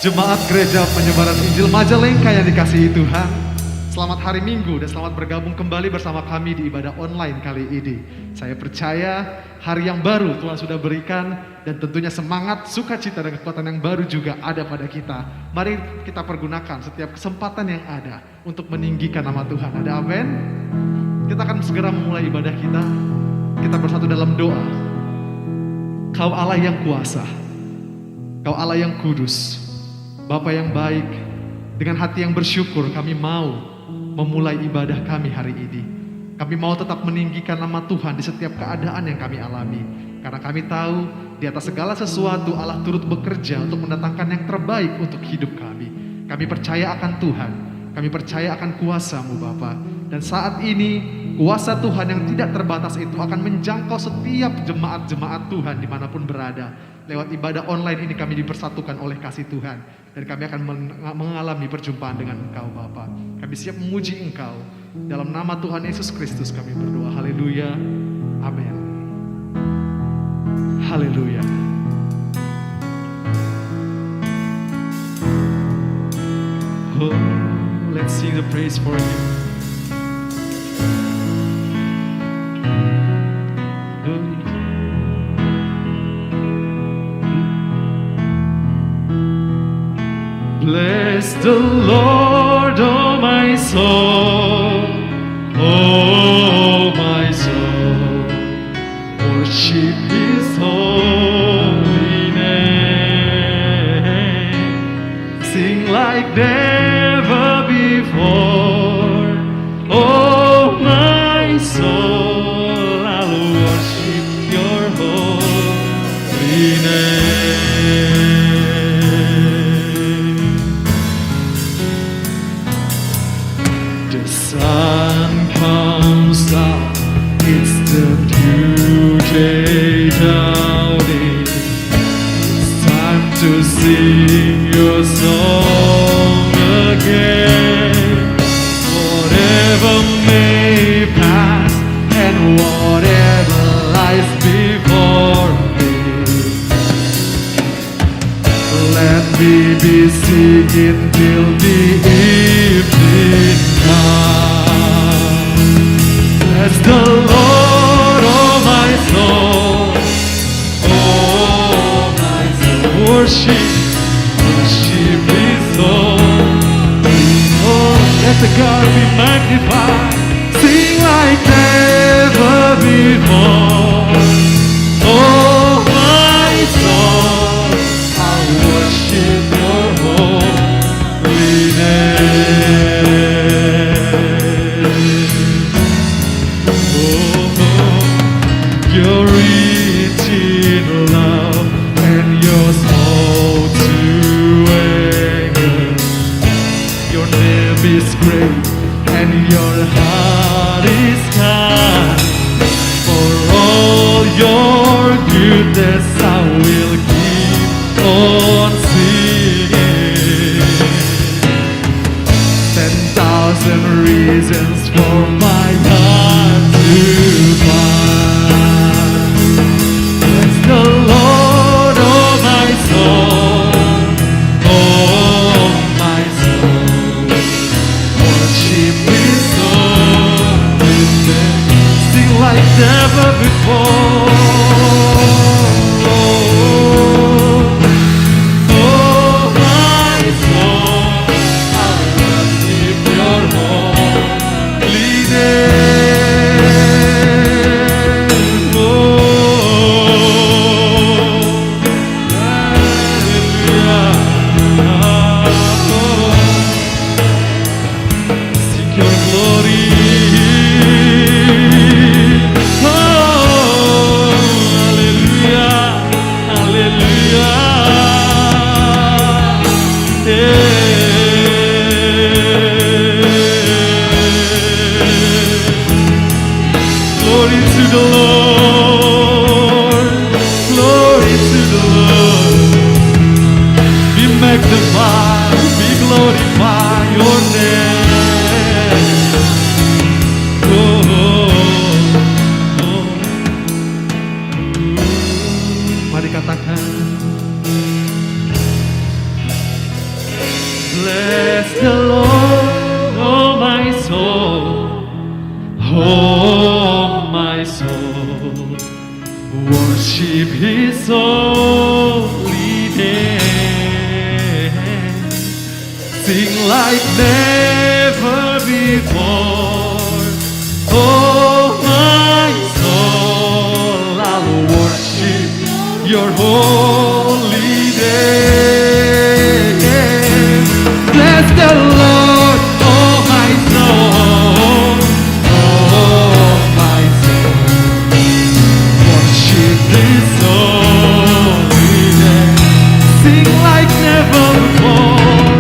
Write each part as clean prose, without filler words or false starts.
Jemaat Gereja Penyebaran Injil Majalengka yang dikasihi Tuhan, selamat hari Minggu dan selamat bergabung kembali bersama kami di ibadah online kali ini. Saya percaya hari yang baru Tuhan sudah berikan dan tentunya semangat, sukacita dan kekuatan yang baru juga ada pada kita. Mari kita pergunakan setiap kesempatan yang ada untuk meninggikan nama Tuhan. Ada amin? Kita akan segera memulai ibadah kita. Kita bersatu dalam doa. Kau Allah yang kuasa, Kau Allah yang kudus, Bapa yang baik, dengan hati yang bersyukur kami mau memulai ibadah kami hari ini. Kami mau tetap meninggikan nama Tuhan di setiap keadaan yang kami alami. Karena kami tahu di atas segala sesuatu Allah turut bekerja untuk mendatangkan yang terbaik untuk hidup kami. Kami percaya akan Tuhan, kami percaya akan kuasa-Mu Bapa. Dan saat ini kuasa Tuhan yang tidak terbatas itu akan menjangkau setiap jemaat-jemaat Tuhan dimanapun berada. Lewat ibadah online ini kami dipersatukan oleh kasih Tuhan. Dan kami akan mengalami perjumpaan dengan Engkau Bapa. Kami siap memuji Engkau. Dalam nama Tuhan Yesus Kristus kami berdoa. Haleluya. Amin. Haleluya. Oh, let's sing the praise for Him. Bless the Lord, oh my soul, oh my soul, worship His holy name, sing like never before, oh my soul, I'll worship Your holy name. Sun comes up, it's the new day dawning. It's time to sing Your song again. Whatever may pass and whatever lies before me, let me be singing till the evening comes. Bless the Lord, oh my soul, oh my soul, worship His holy. Oh, let the God be magnified, sing like never before. Oh my soul, I'll worship Your holy name. You're rich in love and You're slow to anger. Your name is great and Your heart is kind. For all Your goodness I will keep on singing. 10,000 reasons for my heart to find. The Lord, oh my soul, oh my soul, worship His holy name, sing like never before. Oh my soul, I worship Your holy name. to the Lord. Glory to the Lord. Be magnified, be glorified your name. Mari katakan, bless the Lord, oh my soul, oh my soul, worship His holy name, sing like never before, oh my soul, I'll worship your holy name. Bless the Lord, oh my soul, oh my soul, worship His holy name. Sing like never before,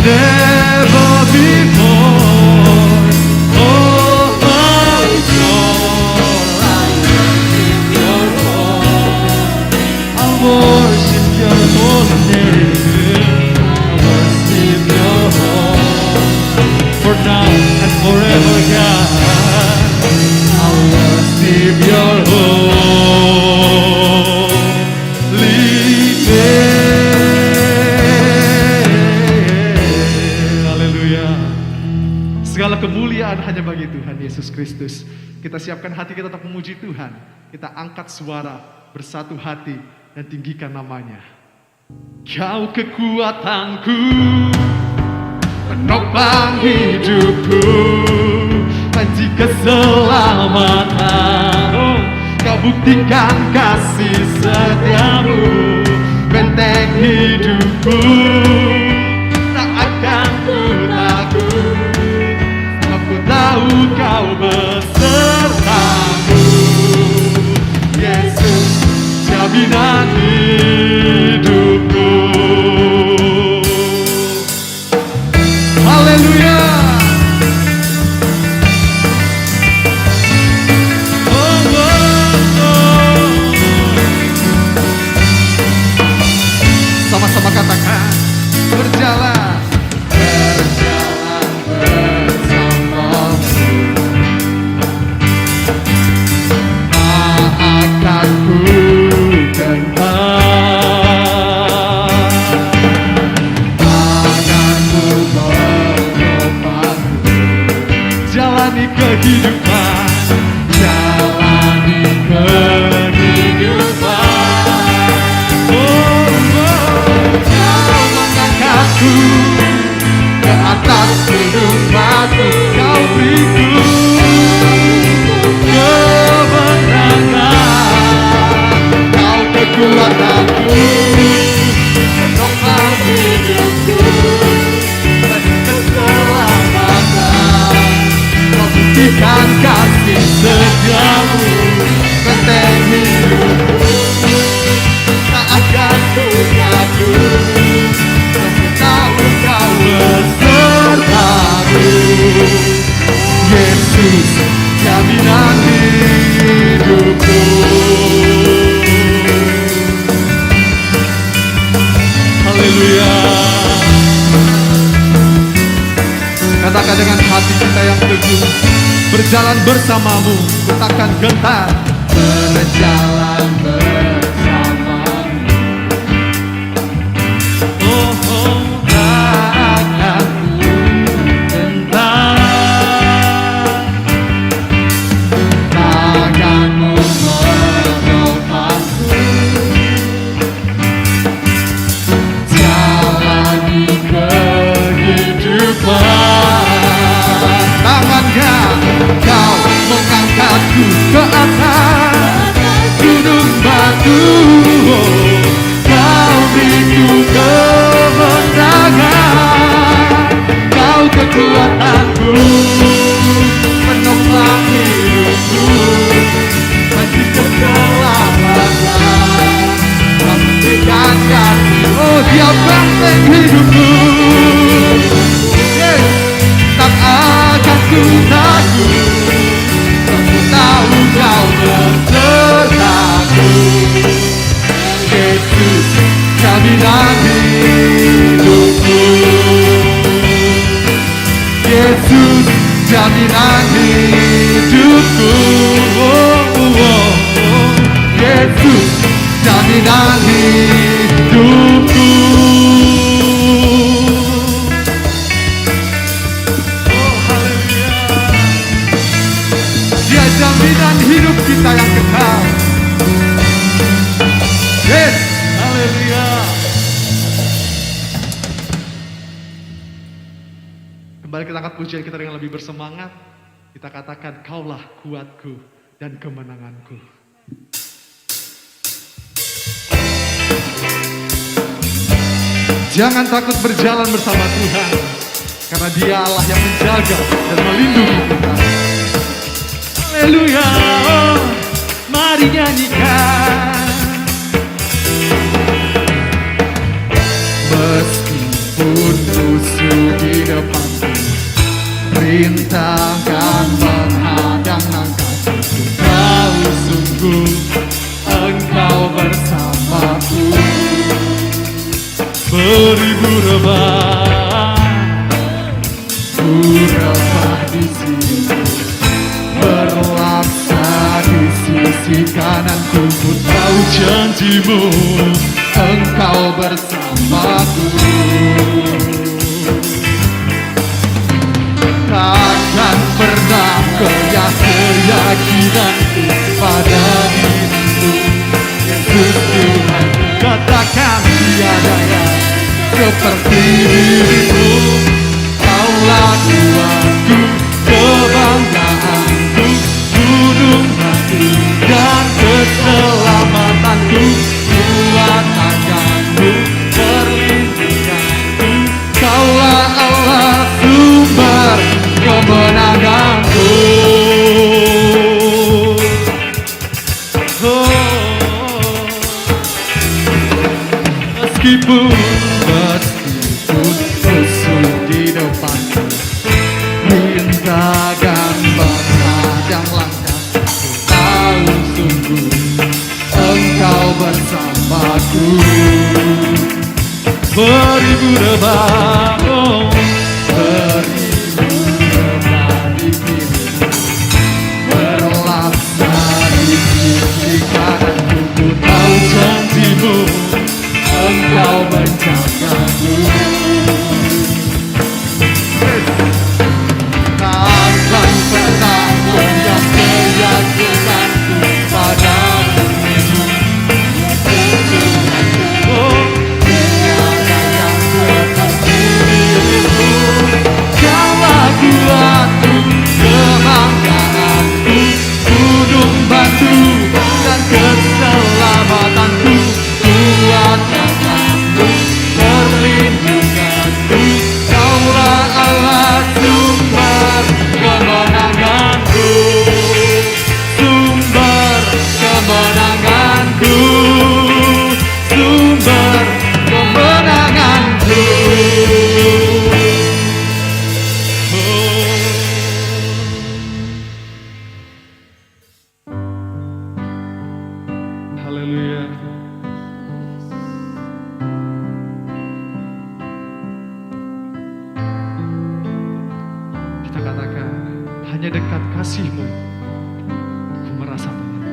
never before. Oh my soul, I worship your holy, I worship your holy name. For now and forever, God, I'll worship your holy name. Haleluya. Segala kemuliaan hanya bagi Tuhan Yesus Kristus. Kita siapkan hati kita untuk memuji Tuhan. Kita angkat suara, bersatu hati, dan tinggikan namanya. Kau kekuatanku, penopang hidupku, janji keselamatan. Kau buktikan kasih setiamu, benteng hidupku, tak akan ku takut. Aku tahu kau besertaku, Yesus jaminan hidupku. Haleluya. Sama-sama katakan, berjalan, berjalan bersamamu, tak akan ku gentar, tanganmu menopangku, jalani kehidupan, jalani kehidupan. Kau mengangkatku ke atas gunung batu, kau beriku kemenangan. Kau kekuatanku, penopang hidupku, dan keselamatan. Kau buktikan kasih setiamu, benteng hidupku, tak akan ku takut. Aku tahu kau besertaku, Yesus jaminan hidupku. Haleluya. Katakan dengan hati kita yang teguh, berjalan bersamamu, ku takkan gentar. Berjalan bersamamu, oh, tak akan ku gentar. Tanganmu menopangku, jalani kehidupan. Tangannya kau mengangkatku ke atas gunung batu, kau beriku kemenangan. Kau kekuatanku, penopang hidupku, janji keselamatan. Kau buktikan kasih, oh dia benteng hidupku. Yes, tak akan ku takut. Aku tahu kau dan hidup kita yang kekal. Yes, haleluya. Kembali kita angkat pujian kita dengan lebih bersemangat. Kita katakan, Kaulah kuatku dan kemenanganku. Jangan takut berjalan bersama Tuhan, karena Dia Allah yang menjaga dan melindungi kita. Haleluya, oh, mari nyanyikan. Meskipun musuh di depanku rintangan menghadang langkahku, tahu sungguh Engkau bersamaku. Beribu rebah di sini, berlaksa di sisi kananku. Ku tahu janjimu, Engkau bersamaku. Takkan pernah goyah keyakinanku pada dirimu, Yesus Tuhan. Katakan tiada yang seperti dirimu. Kaulah kuatku, kebanggaanku, gunung hati dan keselamatanku. Kuat akanmu, perlindunganku. Kaulah Allah, sumber kemenanganku. Meskipun musuh di depanku rintangan menghadang langkahku, tahu sungguh Engkau bersamaku. Beribu rebah, oh, beribu rebah di kirimu, berlaksa di sisi kananku. Ku tahu janjimu, Engkau menjagaku. Takkan pernah goyah keyakinanku padamu. Oh, tiada yang seperti dirimu. Kaulah kuatku, kebanggaanku, gunung batu dan keselamatanku. Kuat akanku, perlindunganku. Kaulah Allah, sumber kemenanganku. Sumber kemenanganku. Sumber kemenanganku. Haleluya. Kita katakan, hanya dekat kasih-Mu ku merasa tenang.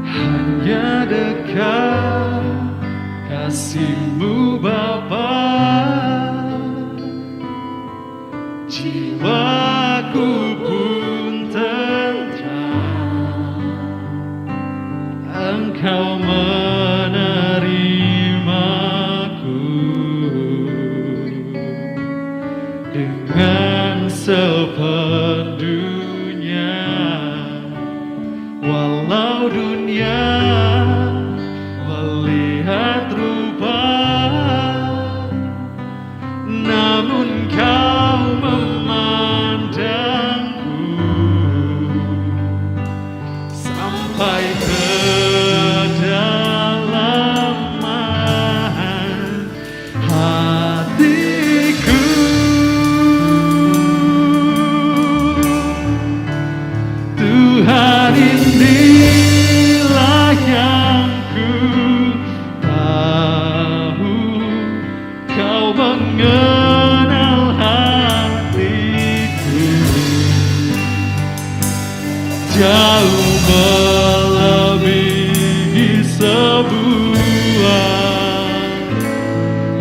Hanya dekat kasih-Mu Bapa, jiwaku pun tentram. Engkau menerimaku dengan sepenuhnya. Walau dunia melihat rupa, namun Kau memandangku sampai kedalaman hatiku. Tuhan, inilah yang ku tahu, Kau mengenal hatiku. Jauh melebihi sebuah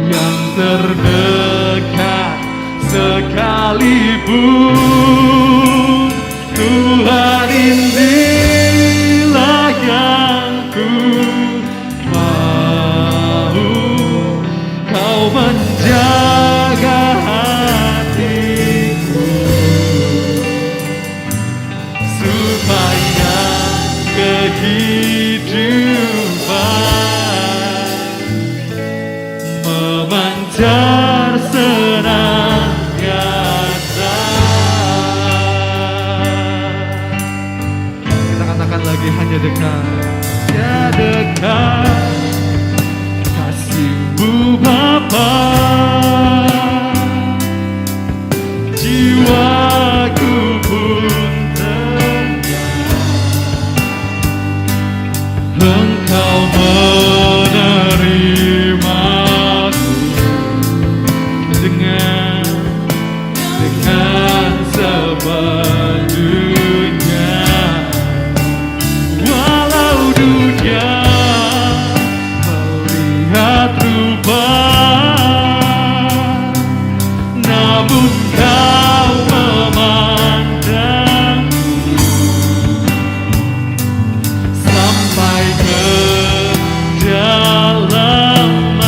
yang terdekat sekalipun. Tuhan, inilah yang ku mau, Kau menjaga hatiku supaya kehidupan memancar senantiasa. Kita katakan lagi, hanya dekat, ya dekat kasih-Mu Bapa, jiwaku pun Engkau menerimaku dengan sepenuhnya. Walau dunia melihat rupa, namun Kau memandang sampai ke kedalaman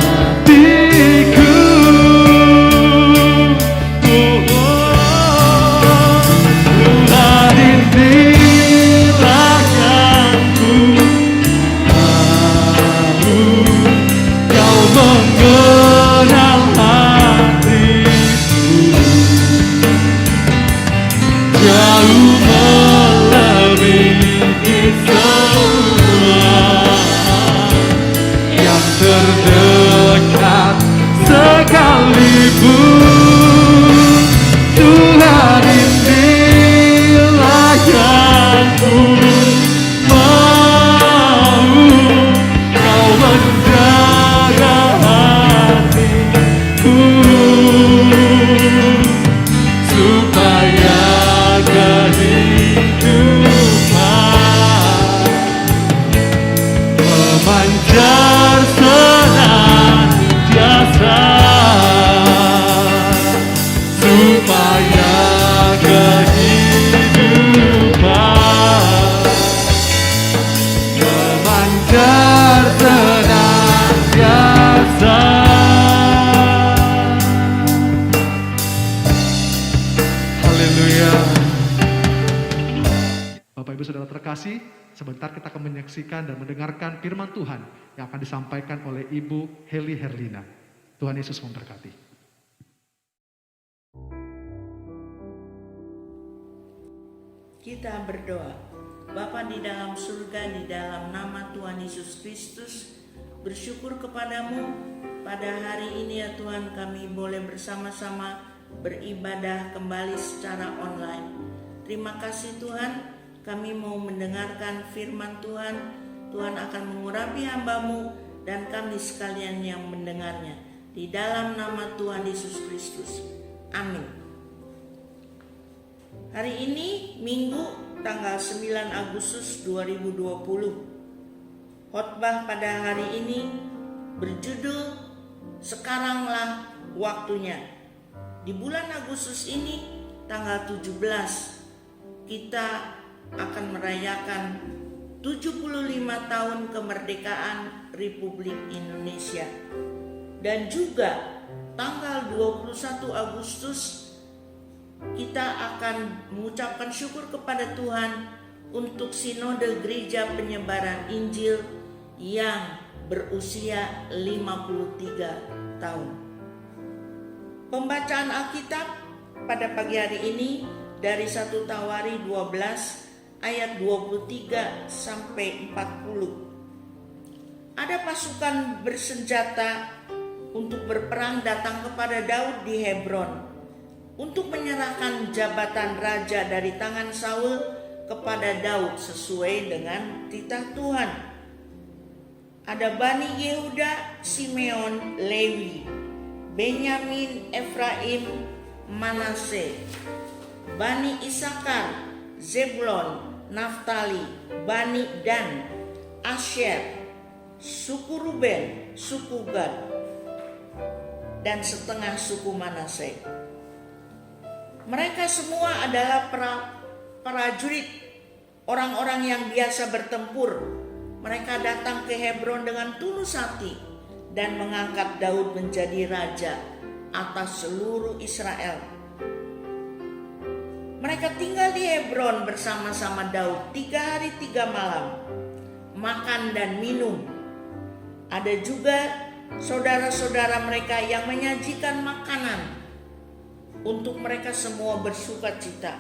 hatiku. Tuhan, inilah yang ku mau, Kau mengenal hatiku jauh melebihi semua yang terdekat sekalipun. Tuhan, inilah yang ku mau, Kau menjaga hatiku supaya kehidupan memancar senantiasa, supaya kehidupan memancar senantiasa. Haleluya. Bapak Ibu Saudara terkasih, sebentar kita akan menyaksikan dan mendengarkan firman Tuhan yang akan disampaikan oleh Ibu Heli Herlina. Tuhan Yesus memberkati. Kita berdoa. Bapa di dalam surga, di dalam nama Tuhan Yesus Kristus, bersyukur kepadamu pada hari ini ya Tuhan, kami boleh bersama-sama beribadah kembali secara online. Terima kasih Tuhan, kami mau mendengarkan firman Tuhan. Tuhan akan mengurapi hamba-Mu dan kami sekalian yang mendengarnya. Di dalam nama Tuhan Yesus Kristus. Amin. Hari ini Minggu tanggal 9 Agustus 2020. Khotbah pada hari ini berjudul Sekaranglah Waktunya. Di bulan Agustus ini tanggal 17 kita akan merayakan 75 tahun kemerdekaan Republik Indonesia. Dan juga tanggal 21 Agustus kita akan mengucapkan syukur kepada Tuhan untuk Sinode Gereja Penyebaran Injil yang berusia 53 tahun. Pembacaan Alkitab pada pagi hari ini dari 1 Tawari 12 ayat 23 sampai 40. Ada pasukan bersenjata untuk berperang datang kepada Daud di Hebron untuk menyerahkan jabatan raja dari tangan Saul kepada Daud sesuai dengan titah Tuhan. Ada Bani Yehuda, Simeon, Lewi, Benyamin, Efraim, Manase. Bani Isakar, Zebulon, Naftali, Bani Dan, Asyer, suku Ruben, suku Gad, dan setengah suku Manase. Mereka semua adalah prajurit, orang-orang yang biasa bertempur. Mereka datang ke Hebron dengan tulus hati dan mengangkat Daud menjadi raja atas seluruh Israel. Mereka tinggal di Hebron bersama-sama Daud 3 hari 3 malam, makan dan minum. Ada juga saudara-saudara mereka yang menyajikan makanan untuk mereka semua bersuka cita.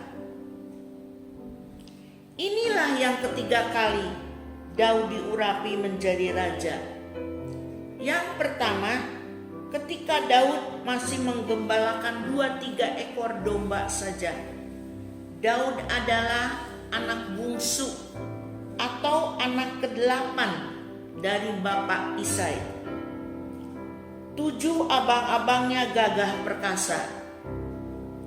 Inilah yang ketiga kali Daud diurapi menjadi raja. Yang pertama, ketika Daud masih menggembalakan 2-3 ekor domba saja. Daud adalah anak bungsu atau anak ke-8 dari bapak Isai. 7 abang-abangnya gagah perkasa.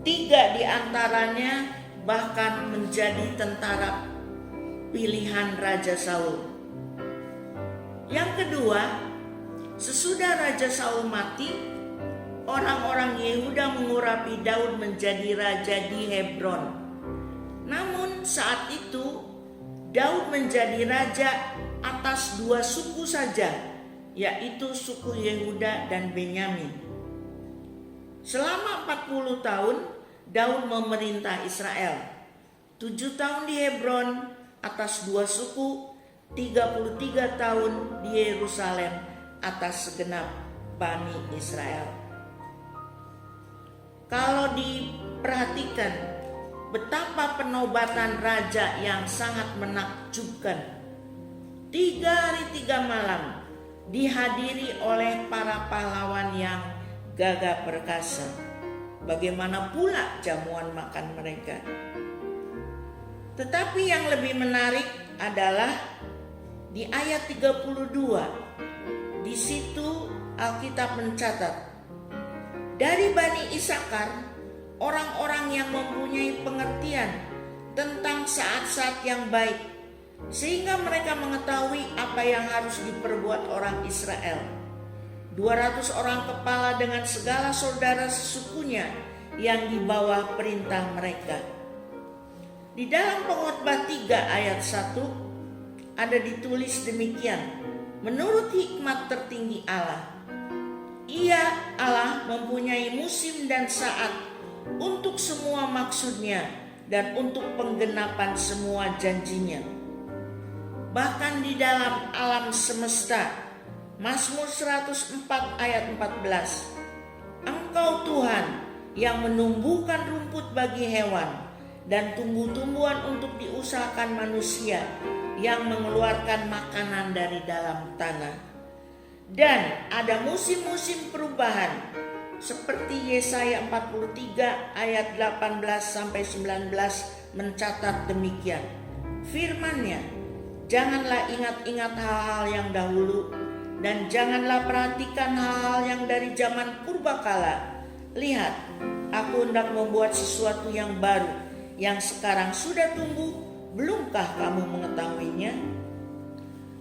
3 di antaranya bahkan menjadi tentara pilihan Raja Saul. Yang kedua, sesudah Raja Saul mati, orang-orang Yehuda mengurapi Daud menjadi raja di Hebron. Namun saat itu Daud menjadi raja atas 2 suku saja, yaitu suku Yehuda dan Benyamin. Selama 40 tahun Daud memerintah Israel. 7 tahun di Hebron atas 2 suku, 33 tahun di Yerusalem atas segenap Bani Israel. Kalau diperhatikan betapa penobatan raja yang sangat menakjubkan. 3 hari 3 malam dihadiri oleh para pahlawan yang gagah perkasa. Bagaimana pula jamuan makan mereka? Tetapi yang lebih menarik adalah di ayat 32. Di situ Alkitab mencatat, dari Bani Isakar, orang-orang yang mempunyai pengertian tentang saat-saat yang baik, sehingga mereka mengetahui apa yang harus diperbuat orang Israel. 200 orang kepala dengan segala saudara sesukunya yang di bawah perintah mereka. Di dalam Pengkhotbah 3 ayat 1 ada ditulis demikian. Menurut hikmat tertinggi Allah, Ia Allah mempunyai musim dan saat untuk semua maksudnya dan untuk penggenapan semua janjinya. Bahkan di dalam alam semesta, Mazmur 104 ayat 14, Engkau Tuhan yang menumbuhkan rumput bagi hewan dan tumbuh-tumbuhan untuk diusahakan manusia, yang mengeluarkan makanan dari dalam tanah. Dan ada musim-musim perubahan, seperti Yesaya 43 ayat 18-19 mencatat demikian. Firman-Nya, janganlah ingat-ingat hal-hal yang dahulu, dan janganlah perhatikan hal-hal yang dari zaman purbakala. Lihat, aku hendak membuat sesuatu yang baru, yang sekarang sudah tumbuh, belumkah kamu mengetahuinya?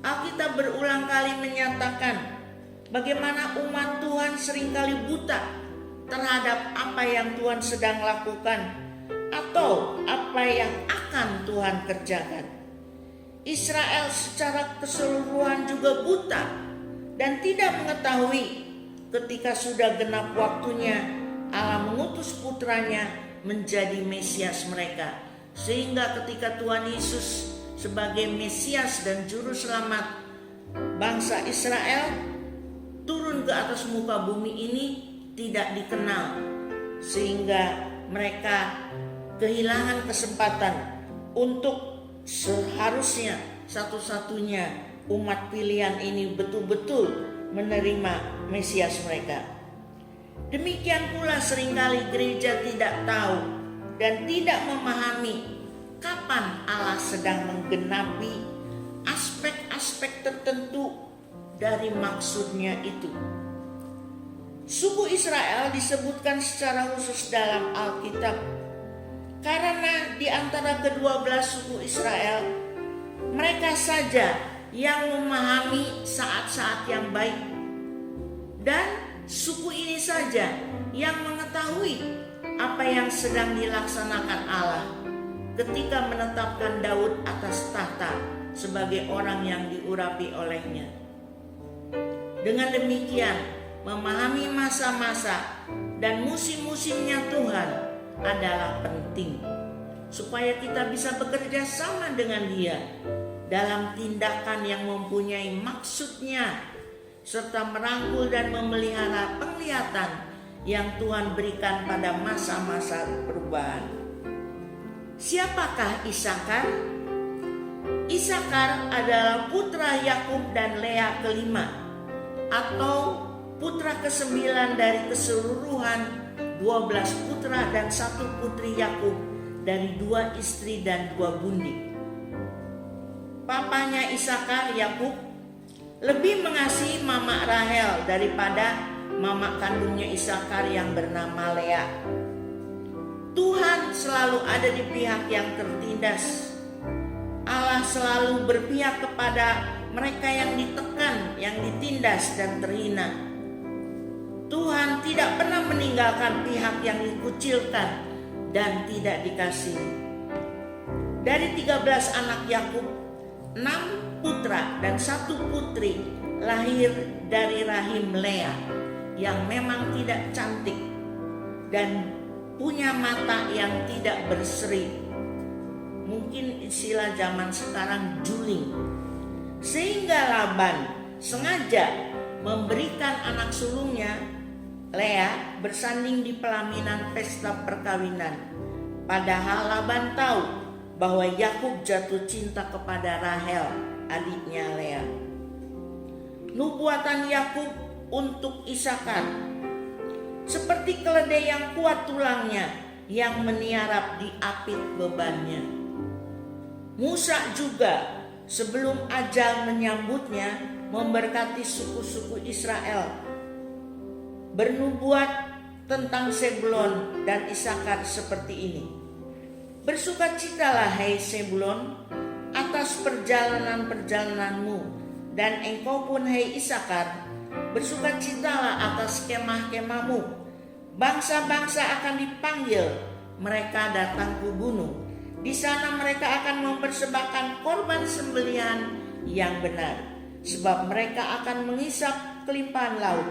Alkitab berulang kali menyatakan bagaimana umat Tuhan seringkali buta terhadap apa yang Tuhan sedang lakukan atau apa yang akan Tuhan kerjakan. Israel secara keseluruhan juga buta dan tidak mengetahui ketika sudah genap waktunya Allah mengutus putranya menjadi Mesias mereka, sehingga ketika Tuhan Yesus sebagai Mesias dan Juru Selamat bangsa Israel turun ke atas muka bumi ini tidak dikenal, sehingga mereka kehilangan kesempatan untuk seharusnya satu-satunya umat pilihan ini betul-betul menerima Mesias mereka. Demikian pula seringkali gereja tidak tahu dan tidak memahami kapan Allah sedang menggenapi aspek-aspek tertentu dari maksudnya itu. Suku Israel disebutkan secara khusus dalam Alkitab. Karena di antara kedua belas suku Israel, mereka saja yang memahami saat-saat yang baik. Dan suku ini saja yang mengetahui apa yang sedang dilaksanakan Allah ketika menetapkan Daud atas tahta sebagai orang yang diurapi olehnya. Dengan demikian, memahami masa-masa dan musim-musimnya Tuhan adalah penting supaya kita bisa bekerja sama dengan Dia dalam tindakan yang mempunyai maksudnya, serta merangkul dan memelihara penglihatan yang Tuhan berikan pada masa-masa perubahan. Siapakah Isakar? Isakar adalah putra Yakub dan Lea kelima, atau putra ke-9 dari keseluruhan 12 putra dan 1 putri Yakub dari 2 istri dan 2 bundi. Papanya Isakar, Yakub, lebih mengasihi mama Rahel daripada mama kandungnya Isakar yang bernama Lea. Tuhan selalu ada di pihak yang tertindas. Allah selalu berpihak kepada mereka yang ditekan, yang ditindas dan terhina. Tuhan tidak pernah meninggalkan pihak yang dikucilkan dan tidak dikasihi. Dari 13 anak Yakub, 6 putra dan 1 putri lahir dari rahim Lea yang memang tidak cantik dan punya mata yang tidak berseri. Mungkin istilah zaman sekarang juling. Sehingga Laban sengaja memberikan anak sulungnya Lea bersanding di pelaminan pesta perkawinan. Padahal Laban tahu bahwa Yakub jatuh cinta kepada Rahel, adiknya Lea. Nubuatan Yakub untuk Isakar seperti keledai yang kuat tulangnya yang meniarap di apit bebannya. Musa juga sebelum ajal menyambutnya memberkati suku-suku Israel, bernubuat tentang Sebulon dan Isakar seperti ini. Bersukacitalah hai Sebulon atas perjalanan-perjalananmu, dan engkau pun hai Isakar bersukacitalah atas kemah-kemahmu. Bangsa-bangsa akan dipanggil, mereka datang ke gunung. Di sana mereka akan mempersembahkan korban sembelihan yang benar, sebab mereka akan mengisap kelimpahan laut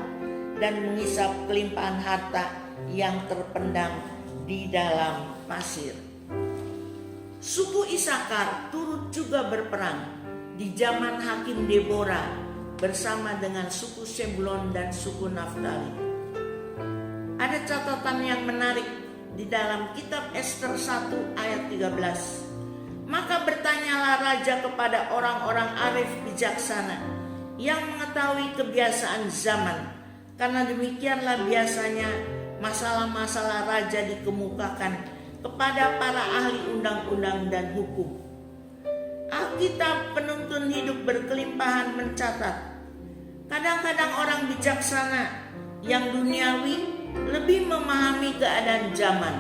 dan mengisap kelimpahan harta yang terpendam di dalam pasir. Suku Isakar turut juga berperang di zaman Hakim Deborah bersama dengan suku Sebulon dan suku Naftali. Ada catatan yang menarik di dalam kitab Ester 1 ayat 13. Maka bertanyalah raja kepada orang-orang arif bijaksana yang mengetahui kebiasaan zaman, karena demikianlah biasanya masalah-masalah raja dikemukakan kepada para ahli undang-undang dan hukum. Alkitab penuntun hidup berkelimpahan mencatat, kadang-kadang orang bijaksana yang duniawi lebih memahami keadaan zaman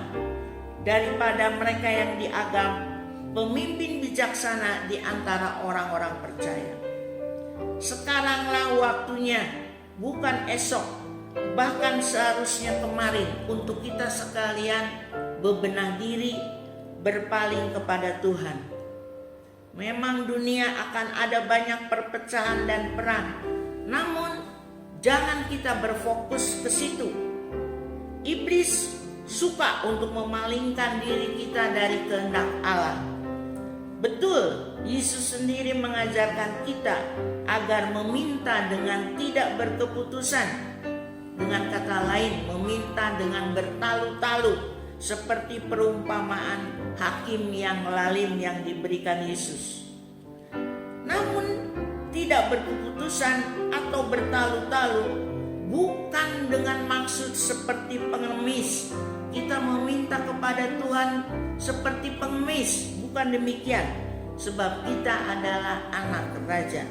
daripada mereka yang dianggap pemimpin bijaksana di antara orang-orang percaya. Sekaranglah waktunya, bukan esok, bahkan seharusnya kemarin, untuk kita sekalian bebenah diri, berpaling kepada Tuhan. Memang dunia akan ada banyak perpecahan dan perang, namun jangan kita berfokus ke situ. Iblis suka untuk memalingkan diri kita dari kehendak Allah. Betul, Yesus sendiri mengajarkan kita agar meminta dengan tidak berkeputusan. Dengan kata lain, meminta dengan bertalu-talu, seperti perumpamaan hakim yang lalim yang diberikan Yesus. Namun tidak berkeputusan atau bertalu-talu bukan dengan maksud seperti pengemis. Kita meminta kepada Tuhan seperti pengemis, bukan demikian. Sebab kita adalah anak raja.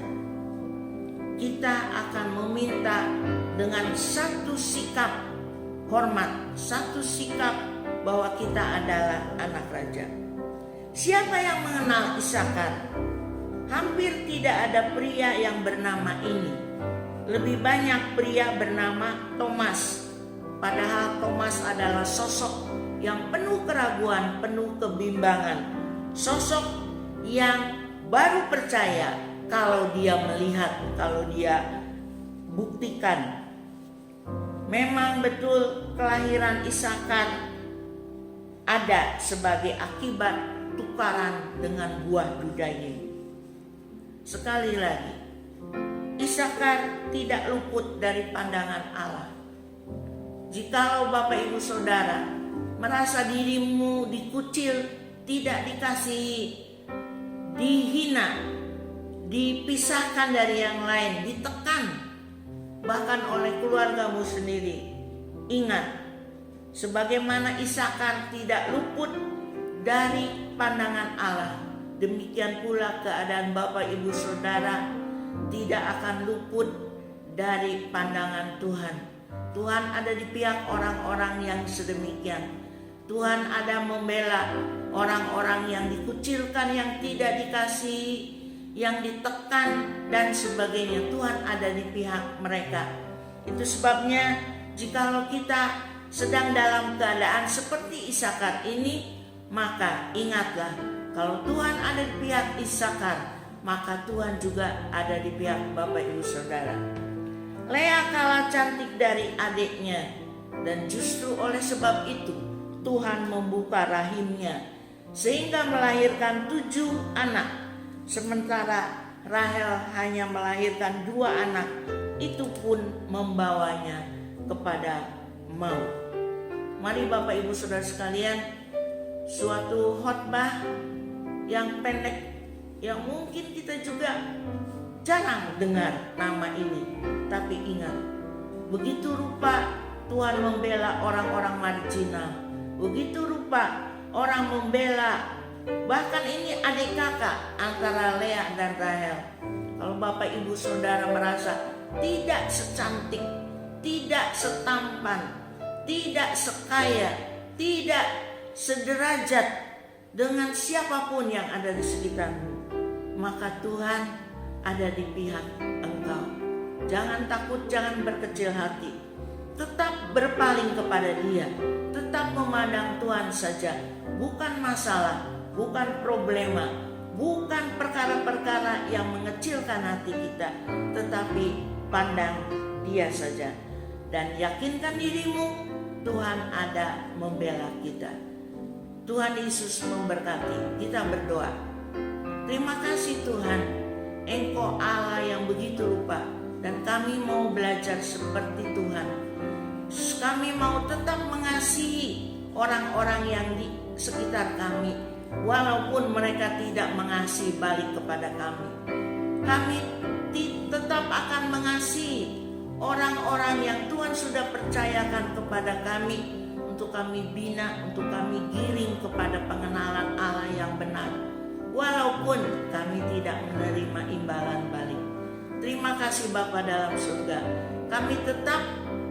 Kita akan meminta dengan satu sikap hormat, satu sikap bahwa kita adalah anak raja. Siapa yang mengenal Isakar? Hampir tidak ada pria yang bernama ini. Lebih banyak pria bernama Thomas. Padahal Thomas adalah sosok yang penuh keraguan, penuh kebimbangan. Sosok yang baru percaya kalau dia melihat, kalau dia buktikan. Memang betul kelahiran Isakar ada sebagai akibat tukaran dengan buah dudanya. Sekali lagi, Isakar tidak luput dari pandangan Allah. Jikalau Bapak Ibu Saudara merasa dirimu dikucil, tidak dikasihi, dihina, dipisahkan dari yang lain, ditekan, bahkan oleh keluargamu sendiri, ingat, sebagaimana Isakar tidak luput dari pandangan Allah, demikian pula keadaan Bapak Ibu Saudara tidak akan luput dari pandangan Tuhan. Tuhan ada di pihak orang-orang yang sedemikian. Tuhan ada membela orang-orang yang dikucilkan, yang tidak dikasihi, yang ditekan dan sebagainya. Tuhan ada di pihak mereka. Itu sebabnya jikalau kita sedang dalam keadaan seperti Isakar ini, maka ingatlah, kalau Tuhan ada di pihak Isakar, maka Tuhan juga ada di pihak Bapak Ibu Saudara. Lea kalah cantik dari adiknya, dan justru oleh sebab itu Tuhan membuka rahimnya sehingga melahirkan 7 anak, sementara Rahel hanya melahirkan 2 anak. Itu pun membawanya kepada maut. Mari Bapak Ibu Saudara sekalian, suatu khotbah yang pendek, yang mungkin kita juga jarang dengar nama ini, tapi ingat, begitu rupa Tuhan membela orang-orang marginal, begitu rupa orang membela, bahkan ini adik kakak antara Lea dan Rahel. Kalau Bapak Ibu Saudara merasa tidak secantik, tidak setampan, tidak sekaya, tidak sederajat dengan siapapun yang ada di sekitarmu, maka Tuhan ada di pihak engkau. Jangan takut, jangan berkecil hati. Tetap berpaling kepada Dia, tetap memandang Tuhan saja. Bukan masalah, bukan problema, bukan perkara-perkara yang mengecilkan hati kita, tetapi pandang Dia saja. Dan yakinkan dirimu, Tuhan ada membela kita. Tuhan Yesus memberkati. Kita berdoa. Terima kasih Tuhan, Engkau Allah yang begitu rupa, dan kami mau belajar seperti Tuhan. Kami mau tetap mengasihi orang-orang yang di sekitar kami, walaupun mereka tidak mengasihi balik kepada kami. Kami tetap akan mengasihi orang-orang yang Tuhan sudah percayakan kepada kami, untuk kami bina, untuk kami giring kepada pengenalan Allah yang benar, walaupun kami tidak menerima imbalan balik. Terima kasih Bapa dalam surga. Kami tetap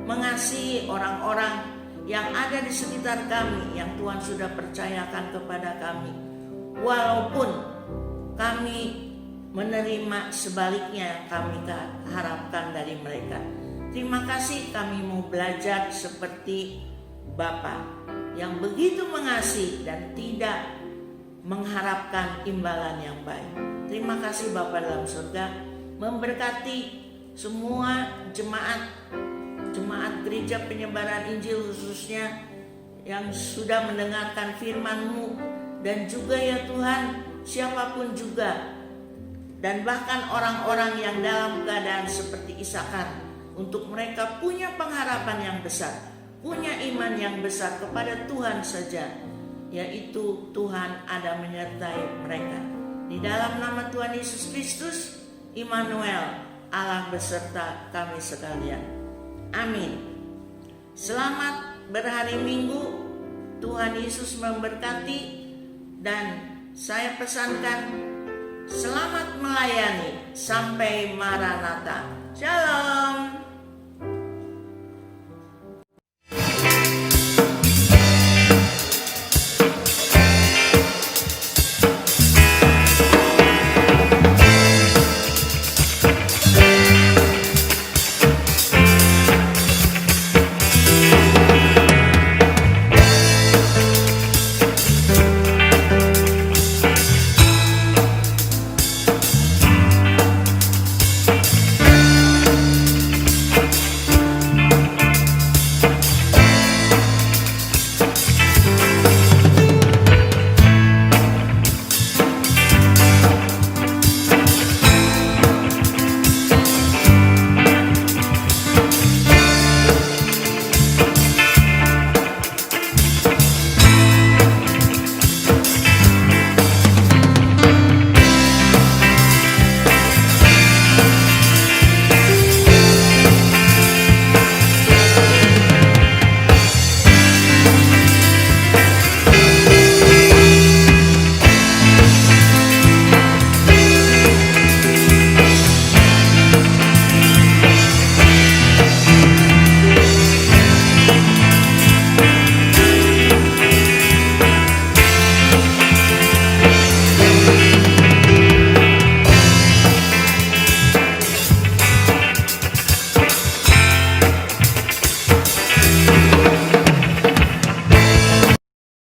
mengasihi orang-orang yang ada di sekitar kami, yang Tuhan sudah percayakan kepada kami, walaupun kami menerima sebaliknya yang kami harapkan dari mereka. Terima kasih, kami mau belajar seperti Bapa yang begitu mengasihi dan tidak mengharapkan imbalan yang baik. Terima kasih Bapa dalam surga, memberkati semua jemaat gereja penyebaran Injil, khususnya yang sudah mendengarkan firman-Mu, dan juga ya Tuhan, siapapun juga, dan bahkan orang-orang yang dalam keadaan seperti Isakar, untuk mereka punya pengharapan yang besar, punya iman yang besar kepada Tuhan saja, yaitu Tuhan ada menyertai mereka. Di dalam nama Tuhan Yesus Kristus, Immanuel, Allah beserta kami sekalian. Amin. Selamat berhari Minggu. Tuhan Yesus memberkati, dan saya pesankan selamat melayani sampai Maranatha. Shalom.